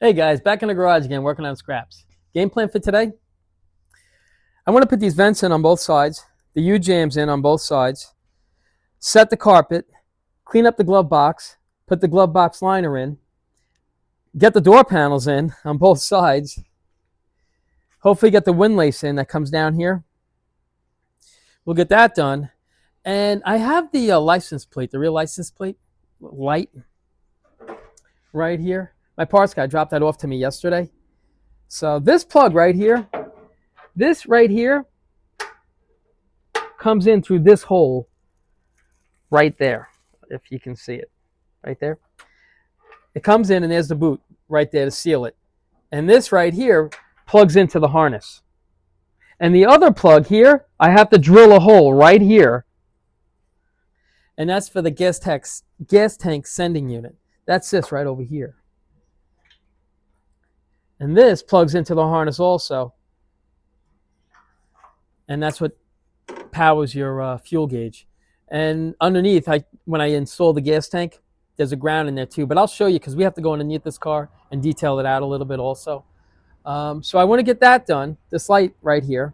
Hey guys, back in the garage again, working on scraps. Game plan for today? I want to put these vents in on both sides, the U-jams in on both sides, set the carpet, clean up the glove box, put the glove box liner in, get the door panels in on both sides, hopefully get the windlace in that comes down here. We'll get that done. And I have the license plate, the real license plate light right here. My parts guy dropped that off to me yesterday. So this plug right here, this right here comes in through this hole right there, if you can see it, right there. It comes in and there's the boot right there to seal it. And this right here plugs into the harness. And the other plug here, I have to drill a hole right here. And that's for the gas tank sending unit. That's this right over here. And this plugs into the harness also. And that's what powers your fuel gauge. And underneath, when I install the gas tank, there's a ground in there too. But I'll show you because we have to go underneath this car and detail it out a little bit also. So I want to get that done, this light right here.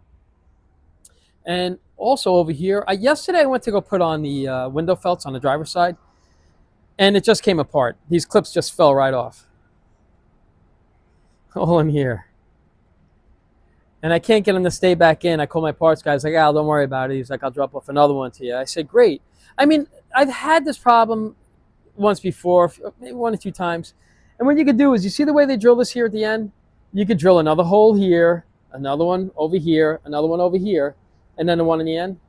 And also over here, yesterday I went to go put on the window felts on the driver's side, and it just came apart. These clips just fell right off. All in here. And I can't get them to stay back in. I call my parts guy. He's like, Al, don't worry about it. He's like, I'll drop off another one to you. I said, great. I mean, I've had this problem once before, maybe one or two times. And what you could do is, you see the way they drill this here at the end? You could drill another hole here, another one over here, another one over here, and then the one in the end.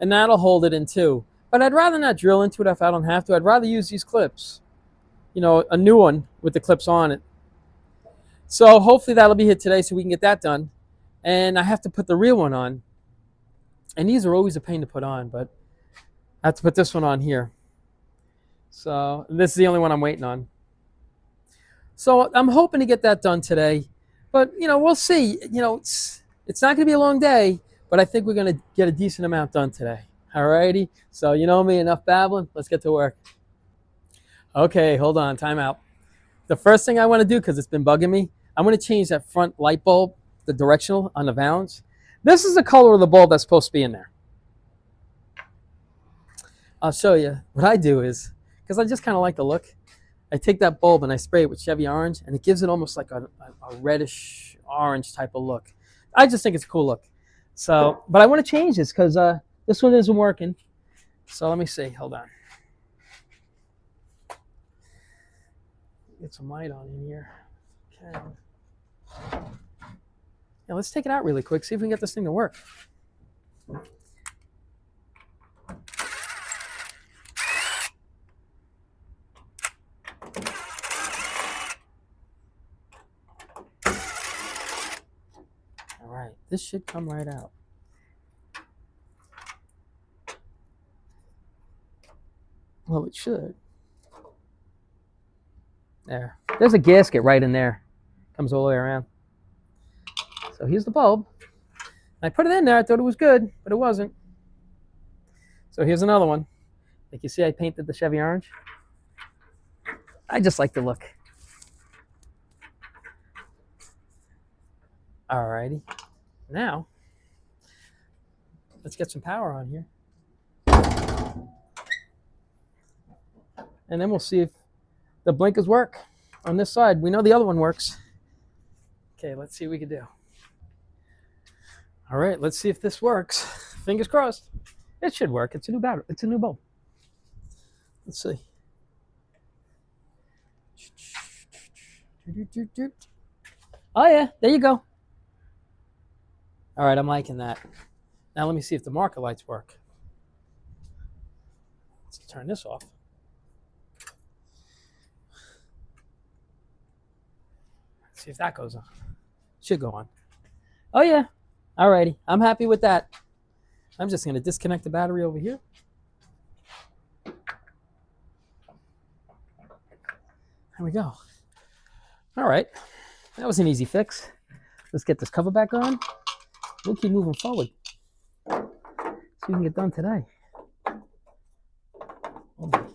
And that'll hold it in too. But I'd rather not drill into it if I don't have to. I'd rather use these clips. You know, a new one with the clips on it. So hopefully that'll be here today so we can get that done. And I have to put the real one on. And these are always a pain to put on, but I have to put this one on here. So this is the only one I'm waiting on. So I'm hoping to get that done today. But, you know, we'll see. You know, it's not going to be a long day, but I think we're going to get a decent amount done today. All righty? So you know me, enough babbling. Let's get to work. Okay, hold on. Time out. The first thing I want to do, because it's been bugging me, I'm going to change that front light bulb, the directional on the valves. This is the color of the bulb that's supposed to be in there. I'll show you. What I do is, because I just kind of like the look, I take that bulb and I spray it with Chevy orange, and it gives it almost like a reddish orange type of look. I just think it's a cool look. So, but I want to change this because this one isn't working. So let me see. Hold on. Get some light on in here. Okay. Now let's take it out really quick, see if we can get this thing to work. All right, this should come right out. Well, it should. There. There's a gasket right in there. Comes all the way around. So here's the bulb. I put it in there. I thought it was good, but it wasn't. So here's another one. Like you see, I painted the Chevy orange. I just like the look. Alrighty. Now, let's get some power on here. And then we'll see if the blinkers work on this side. We know the other one works. Okay, let's see what we can do. All right, let's see if this works. Fingers crossed. It should work. It's a new battery. It's a new bulb. Let's see. Oh yeah, there you go. All right, I'm liking that. Now let me see if the marker lights work. Let's turn this off. Let's see if that goes on. Should go on. Oh yeah. Alrighty, I'm happy with that. I'm just going to disconnect the battery over here. There we go. All right, that was an easy fix. Let's get this cover back on. We'll keep moving forward. See if we can get done today. Oh boy.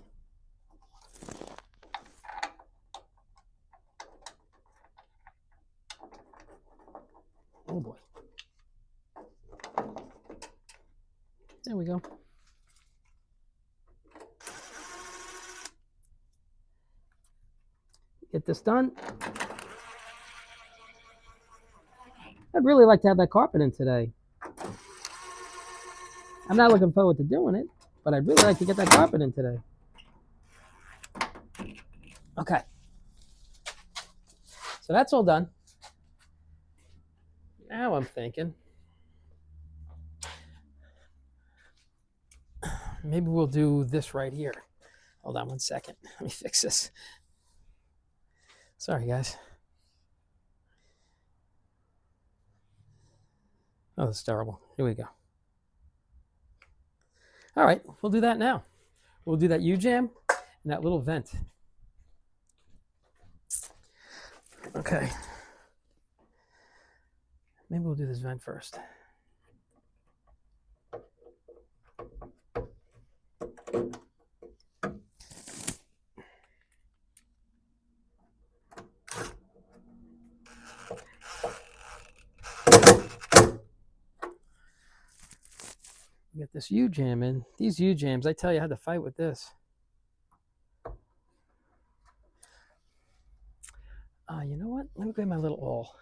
Oh boy. There we go. Get this done. I'd really like to have that carpet in today. I'm not looking forward to doing it, but I'd really like to get that carpet in today. Okay. So that's all done. Now I'm thinking, maybe we'll do this right here. Hold on 1 second. Let me fix this. Sorry, guys. Oh, that's terrible. Here we go. All right, we'll do that now. We'll do that U-jam and that little vent. Okay. Maybe we'll do this vent first. Get this U-jam in. These U-jams, I tell you, I had to fight with this. You know what? Let me grab my little awl.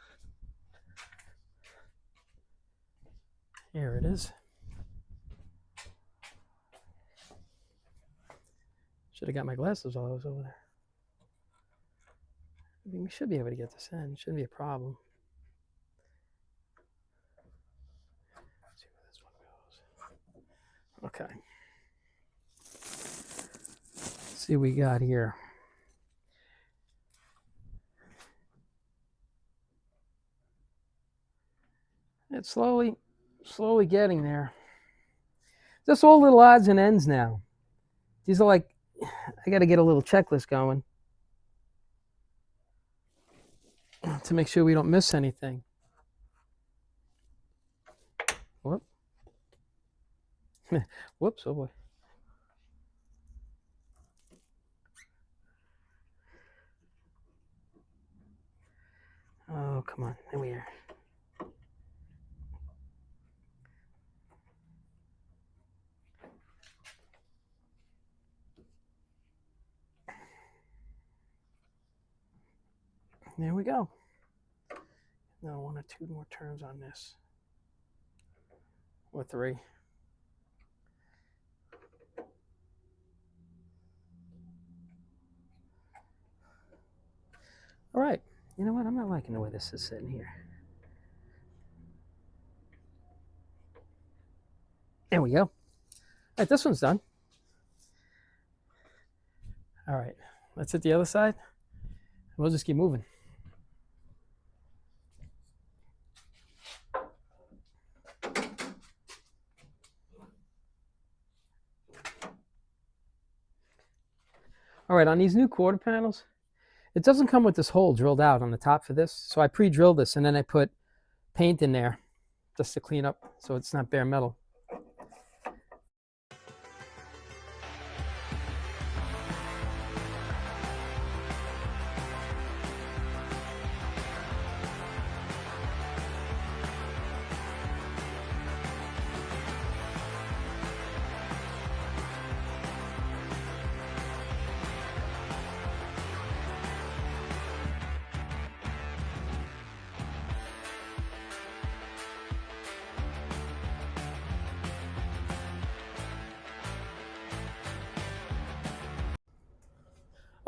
Here it is. Should have got my glasses while I was over there. I mean, we should be able to get this in. Shouldn't be a problem. Let's see where this one goes. Okay. Let's see what we got here. It's slowly getting there. Just all little odds and ends now. These are like, I got to get a little checklist going to make sure we don't miss anything. Whoop. Whoops, oh boy. Oh, come on. There we are. There we go. Now 1 or 2 more turns on this. Or 3. All right. You know what? I'm not liking the way this is sitting here. There we go. All right, this one's done. All right, let's hit the other side. We'll just keep moving. All right, on these new quarter panels, it doesn't come with this hole drilled out on the top for this. So I pre-drilled this and then I put paint in there just to clean up so it's not bare metal.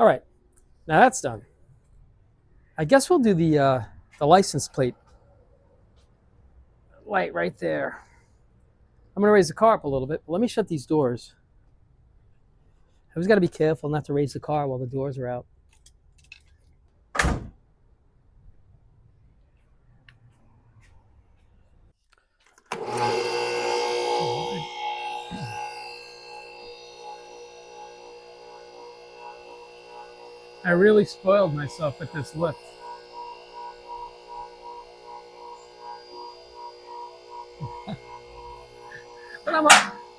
All right, now that's done. I guess we'll do the license plate light right there. I'm gonna raise the car up a little bit, but let me shut these doors. I always gotta be careful not to raise the car while the doors are out. I really spoiled myself with this lift.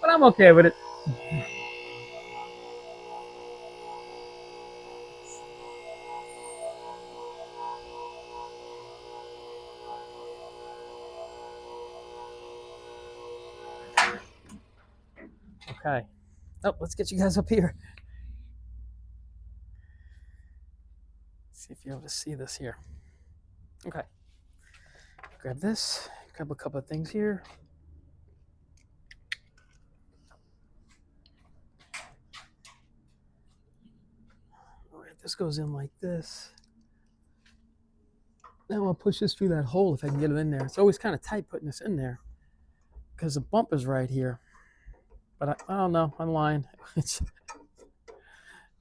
but I'm okay with it. Okay. Oh, let's get you guys up here. See if you're able to see this here. Okay. Grab this. Grab a couple of things here. All right, this goes in like this. Now I'll push this through that hole if I can get it in there. It's always kind of tight putting this in there because the bump is right here. But I don't know. I'm lying. It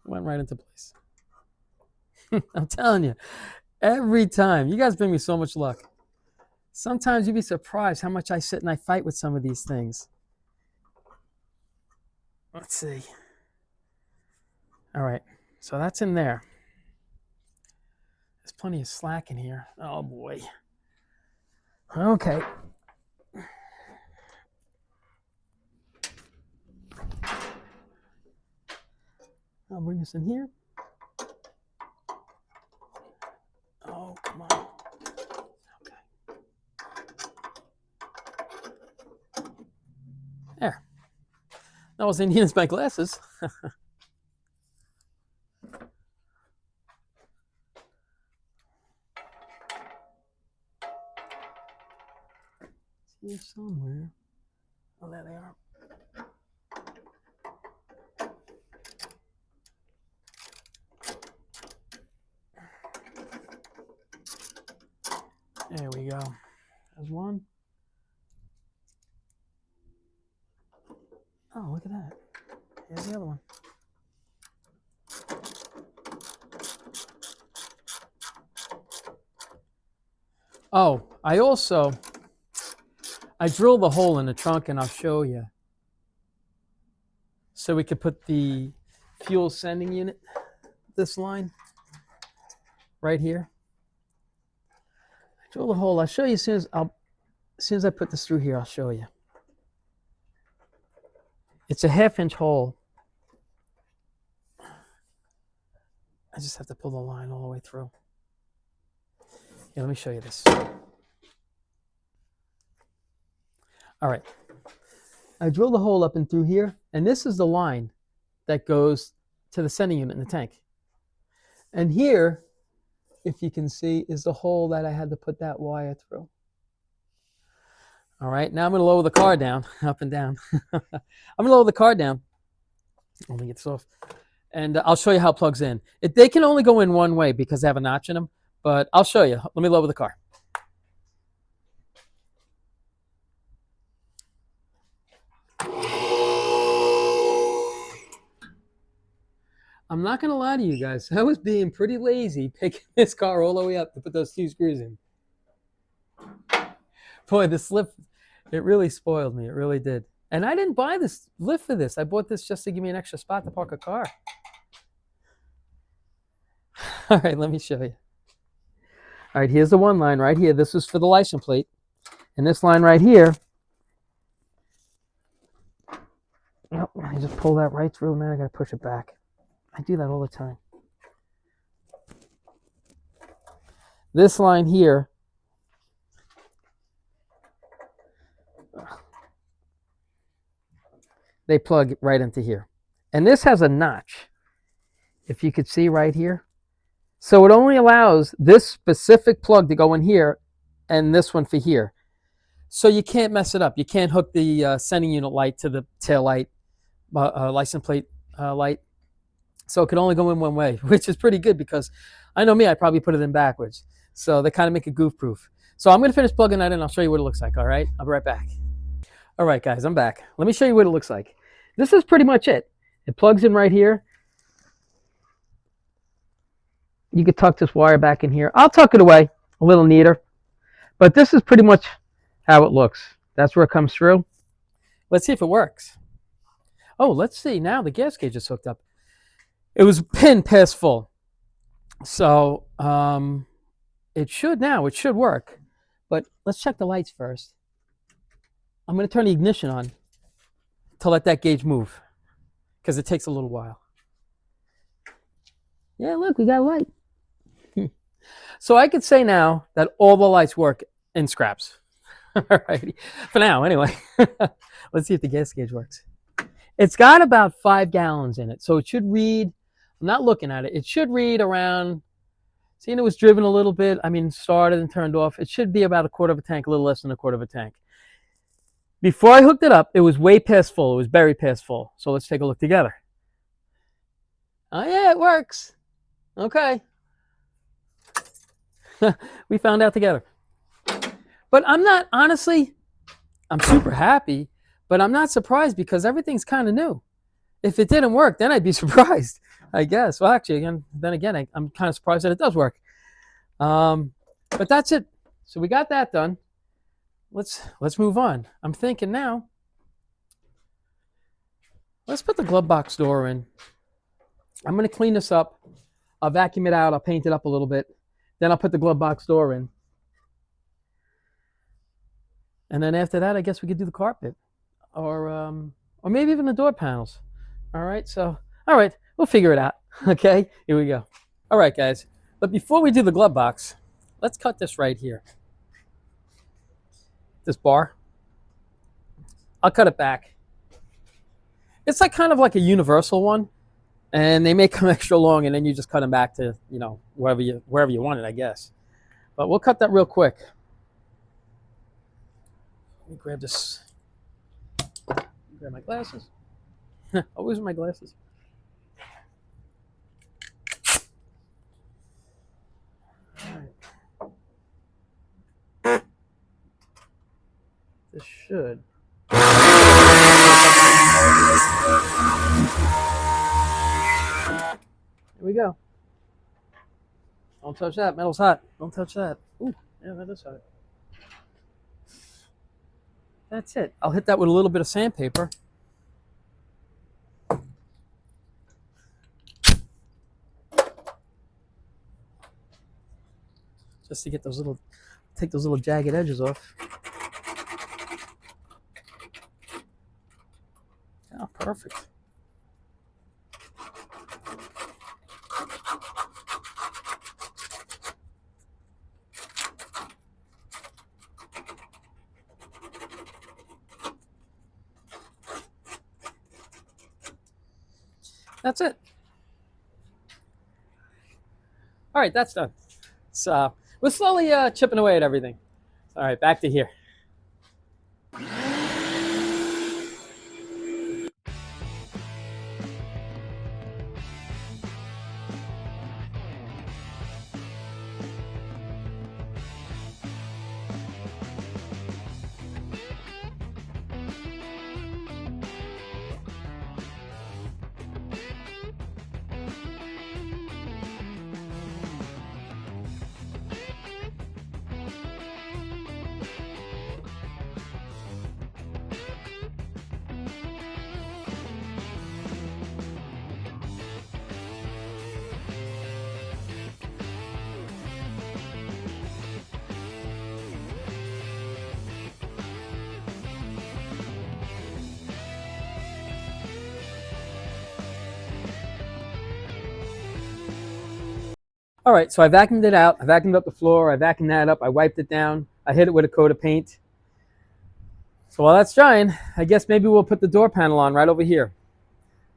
went right into place. I'm telling you, every time. You guys bring me so much luck. Sometimes you'd be surprised how much I sit and I fight with some of these things. Let's see. All right. So that's in there. There's plenty of slack in here. Oh, boy. Okay. I'll bring this in here. Oh, come on. Okay. There. That was Indians by glasses. Here somewhere. Oh, there they are. There we go. There's one. Oh, look at that. Here's the other one. Oh, I drilled the hole in the trunk, and I'll show you. So we could put the fuel sending unit, this line, right here. I drilled a hole. I'll show you as soon as I put this through here, I'll show you. It's a 1/2-inch hole. I just have to pull the line all the way through. Here, let me show you this. All right. I drilled a hole up and through here, and this is the line that goes to the sending unit in the tank. And here, if you can see, is the hole that I had to put that wire through. All right, now I'm going to lower the car down, up and down. I'm going to lower the car down. Let me get this off. And I'll show you how it plugs in. They can only go in one way because they have a notch in them, but I'll show you. Let me lower the car. I'm not going to lie to you guys. I was being pretty lazy picking this car all the way up to put those 2 screws in. Boy, this lift, it really spoiled me. It really did. And I didn't buy this lift for this. I bought this just to give me an extra spot to park a car. All right, let me show you. All right, here's the one line right here. This is for the license plate. And this line right here, oh, I just pull that right through, and then I got to push it back. I do that all the time. This line here, they plug right into here. And this has a notch, if you could see right here. So it only allows this specific plug to go in here and this one for here. So you can't mess it up. You can't hook the sending unit light to the tail light, license plate light. So it can only go in one way, which is pretty good because I know me, I probably put it in backwards. So they kind of make it goof proof. So I'm going to finish plugging that in. I'll show you what it looks like. All right. I'll be right back. All right, guys, I'm back. Let me show you what it looks like. This is pretty much it. It plugs in right here. You could tuck this wire back in here. I'll tuck it away a little neater. But this is pretty much how it looks. That's where it comes through. Let's see if it works. Oh, let's see. Now the gas gauge is hooked up. It was pinned past full. So it should work. But let's check the lights first. I'm going to turn the ignition on to let that gauge move because it takes a little while. Yeah, look, we got a light. So I could say now that all the lights work in scraps. All right, for now anyway. Let's see if the gas gauge works. It's got about 5 gallons in it, so it should read. I'm not looking at it. It should read around. Seeing it was driven a little bit. I mean, started and turned off. It should be about a quarter of a tank, a little less than a quarter of a tank. Before I hooked it up, it was way past full. It was buried past full. So let's take a look together. Oh yeah, it works. Okay. We found out together. But I'm not, honestly, I'm super happy, but I'm not surprised because everything's kind of new. If it didn't work, then I'd be surprised, I guess. Well, actually, I'm kind of surprised that it does work. But that's it. So we got that done. Let's move on. I'm thinking now, let's put the glove box door in. I'm going to clean this up. I'll vacuum it out. I'll paint it up a little bit. Then I'll put the glove box door in. And then after that, I guess we could do the carpet or maybe even the door panels. All right. So, all right, we'll figure it out. Okay, here we go. All right, guys. But before we do the glove box, let's cut this right here. This bar. I'll cut it back. It's like kind of like a universal one, and they may come extra long, and then you just cut them back to, you know, wherever you want it, I guess. But we'll cut that real quick. Let me grab this. Grab my glasses. Always with my glasses. All right. This should. Here we go. Don't touch that. Metal's hot. Don't touch that. Ooh, yeah, that is hot. That's it. I'll hit that with a little bit of sandpaper. Just to get those little, take those little jagged edges off. Oh, perfect. That's it. All right, that's done. So we're slowly chipping away at everything. All right, back to here. All right, so I vacuumed it out. I vacuumed up the floor. I vacuumed that up. I wiped it down. I hit it with a coat of paint. So while that's drying, I guess maybe we'll put the door panel on right over here.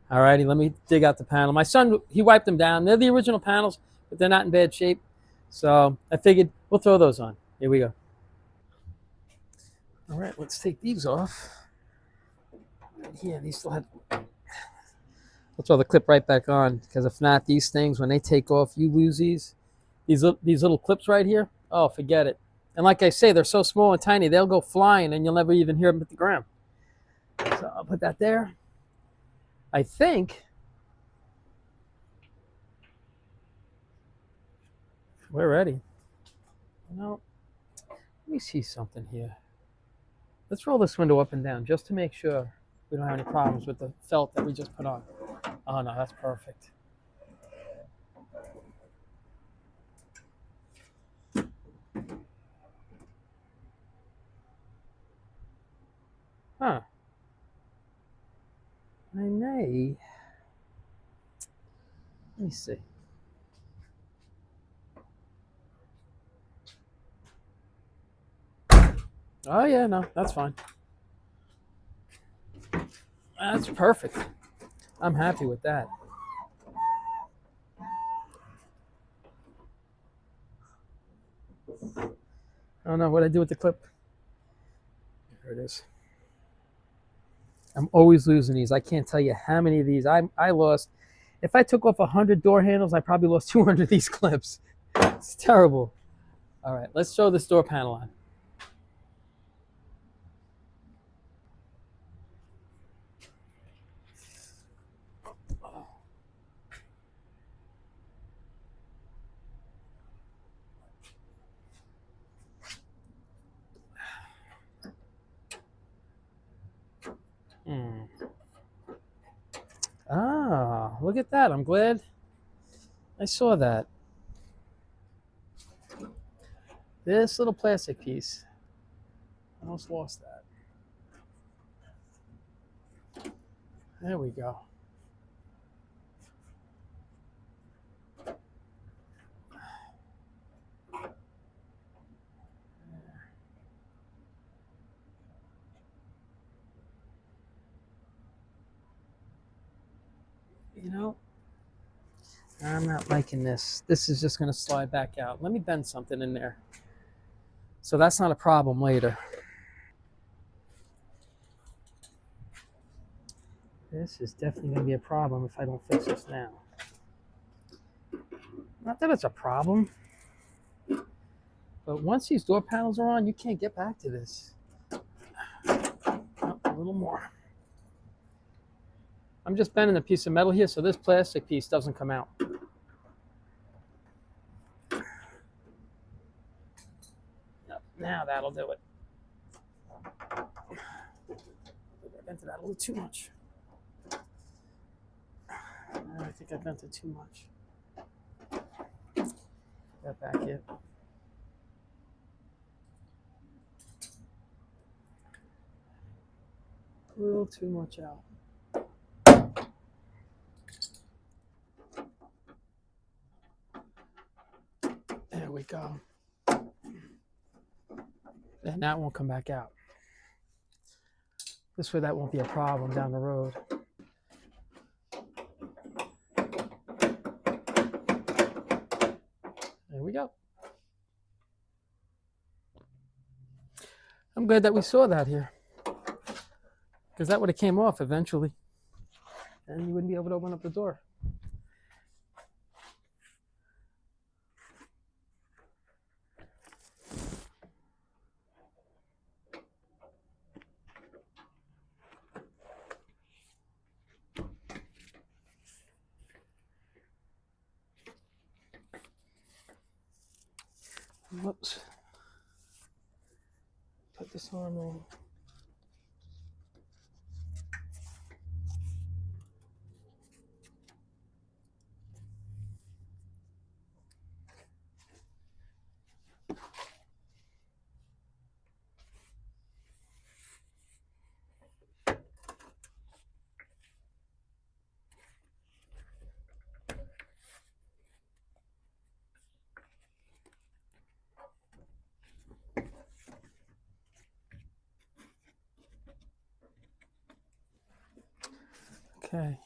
All righty, let me dig out the panel. My son, he wiped them down. They're the original panels, but they're not in bad shape. So I figured we'll throw those on. Here we go. All right, let's take these off. Yeah, these still have... We'll throw the clip right back on, because if not, these things, when they take off, you lose these little clips right here. Oh, forget it. And like I say, they're so small and tiny, they'll go flying and you'll never even hear them hit the ground. So I'll put that there. I think we're ready. No, let me see something here. Let's roll this window up and down just to make sure we don't have any problems with the felt that we just put on. Oh no, that's perfect. Huh. I may. Let me see. Oh yeah, no, that's fine. That's perfect. I'm happy with that. I don't know what I do with the clip. There it is. I'm always losing these. I can't tell you how many of these I lost. If I took off 100 door handles, I probably lost 200 of these clips. It's terrible. All right, let's show this door panel on. Hmm. Ah, look at that. I'm glad I saw that. This little plastic piece. I almost lost that. There we go. You know, I'm not liking this. This is just going to slide back out. Let me bend something in there. So that's not a problem later. This is definitely going to be a problem if I don't fix this now. Not that it's a problem, but once these door panels are on, you can't get back to this. Oh, a little more. I'm just bending a piece of metal here so this plastic piece doesn't come out. Yep, now that'll do it. I bent that a little too much. I think I bent it too much. That back in. A little too much out. There we go. And that won't come back out. This way that won't be a problem down the road. There we go. I'm glad that we saw that here, because that would have came off eventually, and you wouldn't be able to open up the door. Whoops. Put this on there. Okay.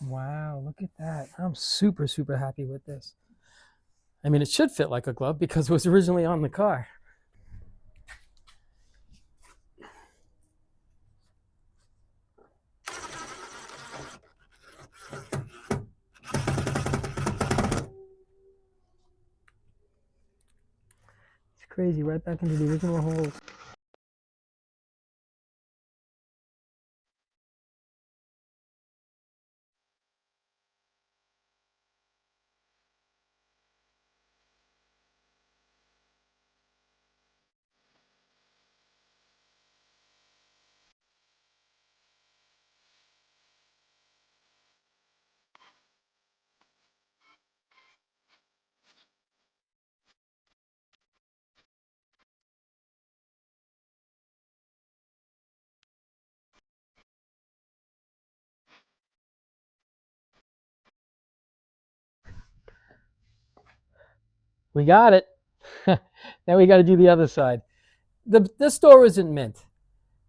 Wow, look at that. I'm super, super happy with this. I mean, it should fit like a glove because it was originally on the car. It's crazy, right back into the original holes. We got it. Now we got to do the other side. This door isn't mint,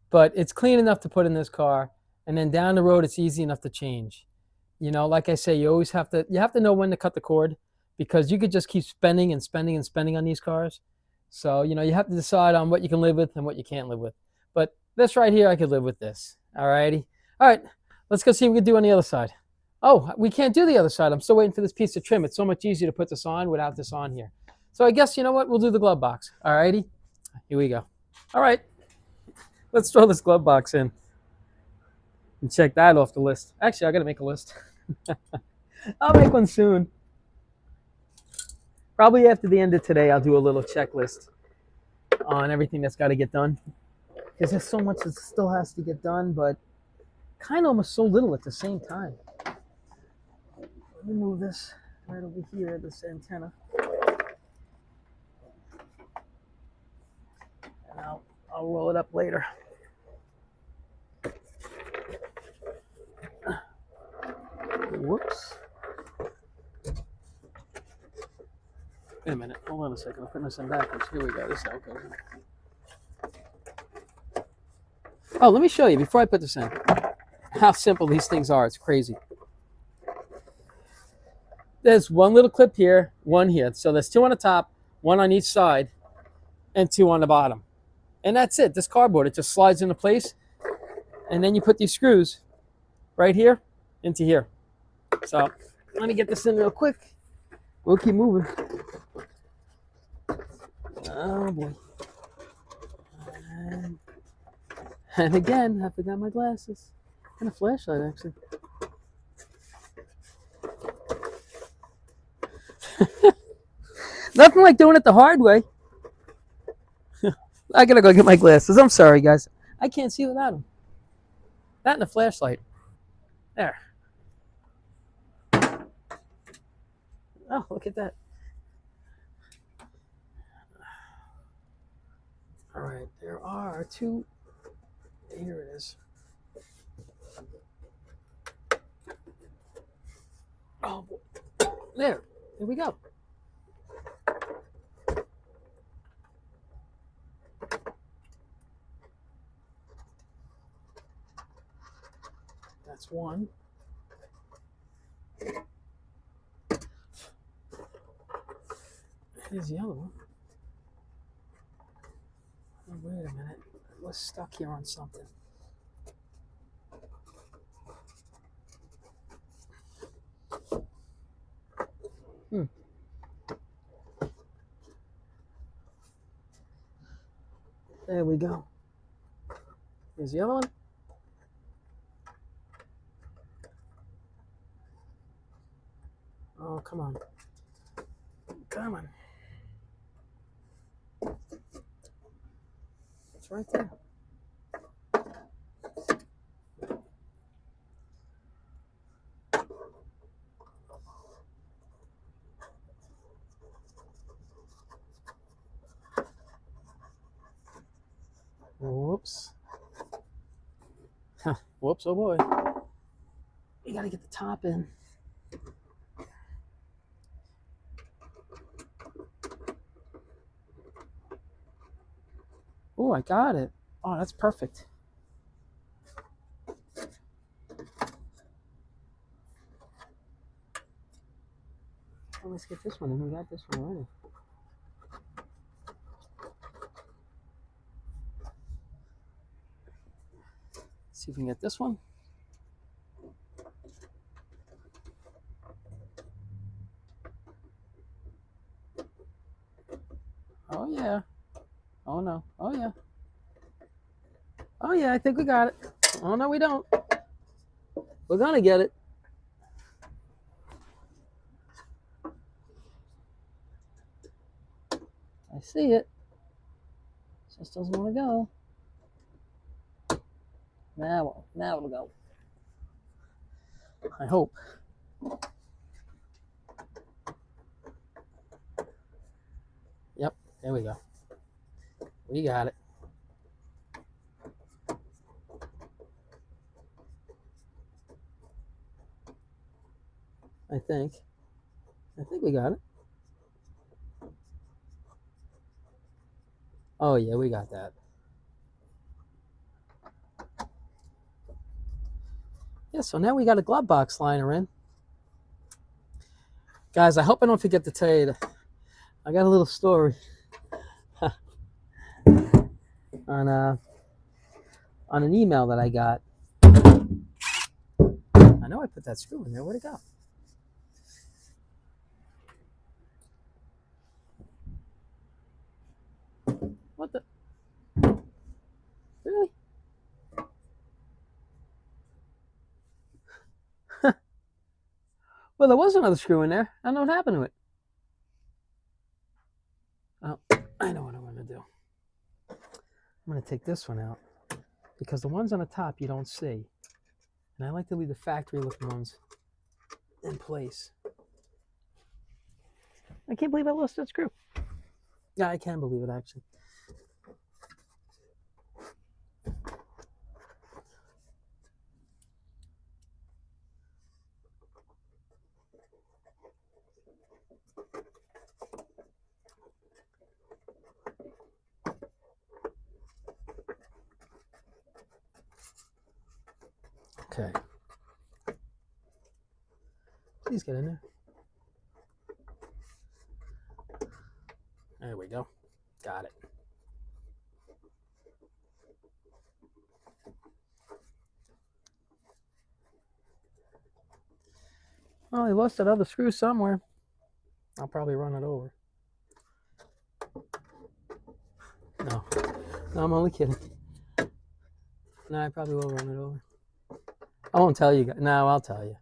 but it's clean enough to put in this car, and then down the road it's easy enough to change. You know, like I say, you have to know when to cut the cord, because you could just keep spending and spending and spending on these cars. So, you know, you have to decide on what you can live with and what you can't live with. But this right here, I could live with this. All righty. All right, let's go see what we can do on the other side. Oh, we can't do the other side. I'm still waiting for this piece of trim. It's so much easier to put this on without this on here. So I guess, you know what? We'll do the glove box. All righty. Here we go. All right. Let's throw this glove box in and check that off the list. Actually, I got to make a list. I'll make one soon. Probably after the end of today, I'll do a little checklist on everything that's got to get done. Because there's so much that still has to get done, but kind of almost so little at the same time. Let me move this right over here, this antenna. And I'll roll it up later. Whoops. Wait a minute. Hold on a second. I'm putting this in backwards. Here we go. This is how it goes. Oh, let me show you before I put this in how simple these things are. It's crazy. There's one little clip here, one here. So there's two on the top, one on each side, and two on the bottom. And that's it. This cardboard, it just slides into place. And then you put these screws right here into here. So let me get this in real quick. We'll keep moving. Oh boy. And again, I forgot my glasses. And a flashlight, actually. Nothing like doing it the hard way. I gotta go get my glasses. I'm sorry, guys. I can't see without them. That and a flashlight. There. Oh, look at that. All right, there are two. Here it is. Oh, there we go. That's one. Here's the other one. Oh, wait a minute. I was stuck here on something. There we go. Here's the other one. Oh, come on. Come on. It's right there. Whoops. Huh. Whoops, oh boy. You gotta get the top in. Oh, I got it. Oh, that's perfect. Oh, let's get this one, and we got this one already. Let's see if we can get this one. Oh, yeah. Oh, no. Oh, yeah. Oh, yeah, I think we got it. Oh, no, we don't. We're going to get it. I see it. Just doesn't want to go. Now it'll go. I hope. Yep, there we go. We got it. I think we got it. Oh, yeah, we got that. Yeah, so now we got a glove box liner in. Guys, I hope I don't forget to tell you that I got a little story on an email that I got. I know I put that screw in there. Where'd it go? What the? Really? Well, there was another screw in there. I don't know what happened to it. Oh, I know what I'm going to do. I'm going to take this one out because the ones on the top you don't see. And I like to leave the factory looking ones in place. I can't believe I lost that screw. Yeah, I can believe it actually. Okay. Please get in there. There we go. Got it. Oh, I lost that other screw somewhere. I'll probably run it over. No, I'm only kidding. No, I probably will run it over. I won't tell you guys. No, I'll tell you.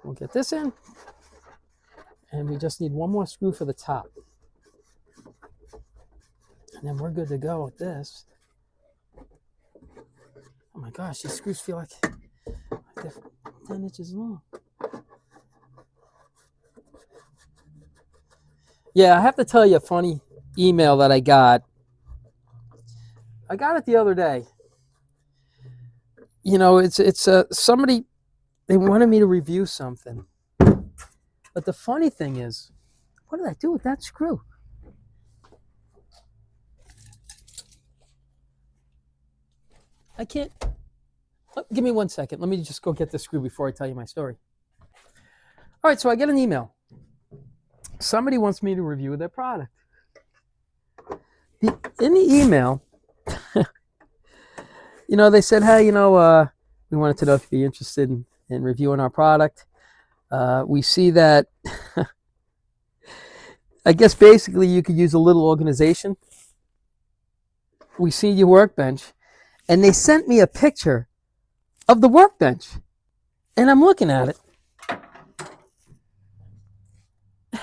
We'll get this in. And we just need one more screw for the top. And then we're good to go with this. Oh my gosh, these screws feel like they're 10 inches long. Yeah, I have to tell you a funny email that I got. I got it the other day. You know, it's somebody, they wanted me to review something. But the funny thing is, what did I do with that screw? I can't. Oh, give me 1 second. Let me just go get the screw before I tell you my story. All right, so I get an email. Somebody wants me to review their product. In the email, you know, they said, hey, we wanted to know if you'd be interested in reviewing our product. We see that, I guess basically you could use a little organization. We see your workbench. And they sent me a picture of the workbench. And I'm looking at it.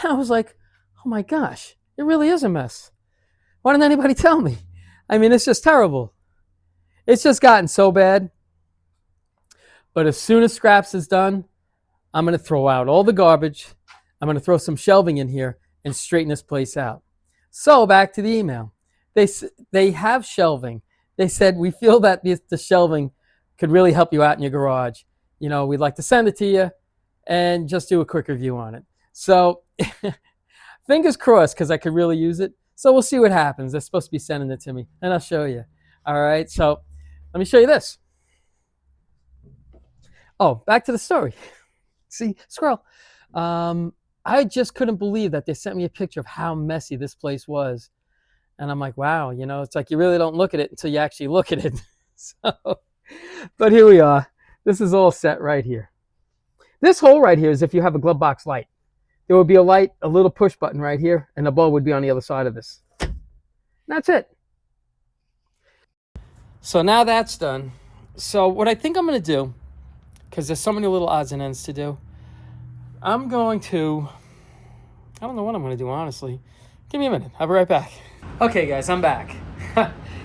I was like, oh my gosh, it really is a mess. Why didn't anybody tell me? I mean, it's just terrible. It's just gotten so bad. But as soon as Scraps is done, I'm going to throw out all the garbage. I'm going to throw some shelving in here and straighten this place out. So back to the email. They have shelving. They said, we feel that the shelving could really help you out in your garage. You know, we'd like to send it to you and just do a quick review on it. So fingers crossed, because I could really use it. So we'll see what happens. They're supposed to be sending it to me, and I'll show you. All right, so let me show you this. Oh, back to the story. See, squirrel. I just couldn't believe that they sent me a picture of how messy this place was. And I'm like, wow, it's like you really don't look at it until you actually look at it. But here we are. This is all set right here. This hole right here is if you have a glove box light. There would be a light, a little push button right here, and the bulb would be on the other side of this. And that's it. So now that's done. So what I think I'm going to do, because there's so many little odds and ends to do, I don't know what I'm going to do, honestly. Give me a minute. I'll be right back. Okay, guys, I'm back.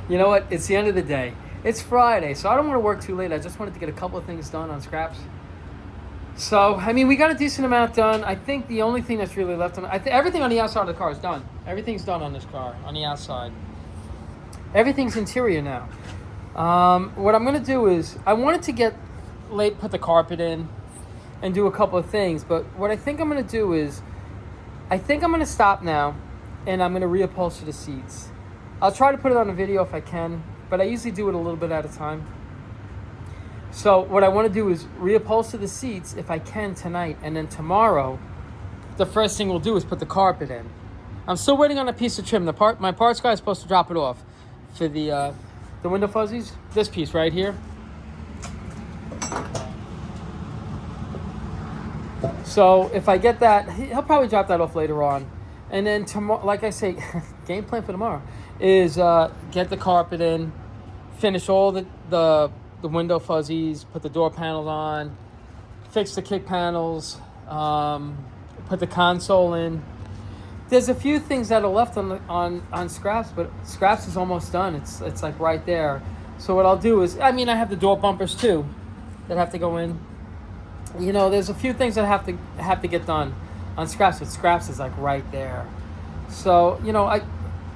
You know what? It's the end of the day. It's Friday, so I don't want to work too late. I just wanted to get a couple of things done on Scraps. So, I mean, we got a decent amount done. I think the only thing that's really left everything on the outside of the car is done. Everything's done on this car, on the outside. Everything's interior now. What I'm going to do is, I wanted to put the carpet in and do a couple of things, but what I think I'm going to do is, I think I'm going to stop now, and I'm going to reupholster the seats. I'll try to put it on a video if I can, but I usually do it a little bit at a time. So what I want to do is reupholster the seats if I can tonight, and then tomorrow, the first thing we'll do is put the carpet in. I'm still waiting on a piece of trim. My parts guy is supposed to drop it off for the window fuzzies. This piece right here. So if I get that, he'll probably drop that off later on. And then tomorrow, like I say, game plan for tomorrow is get the carpet in, finish all the window fuzzies, put the door panels on, fix the kick panels, put the console in. There's a few things that are left on Scraps, but Scraps is almost done. It's like right there. So what I'll do is, I have the door bumpers too that have to go in. There's a few things that have to get done on Scraps, but Scraps is like right there. So, I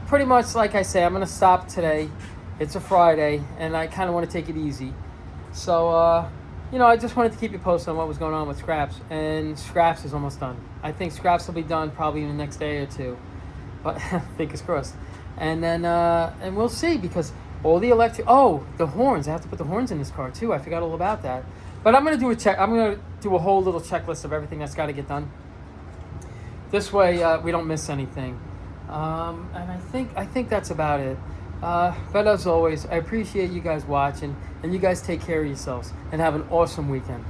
pretty much, like I say, I'm going to stop today. It's a Friday, and I kind of want to take it easy. So, I just wanted to keep you posted on what was going on with Scraps, and Scraps is almost done. I think Scraps will be done probably in the next day or two, but fingers crossed. And then, and we'll see, because all the the horns, I have to put the horns in this car too. I forgot all about that. But I'm going to do I'm going to do a whole little checklist of everything that's got to get done. This way, we don't miss anything. And I think that's about it. But as always, I appreciate you guys watching, and you guys take care of yourselves and have an awesome weekend.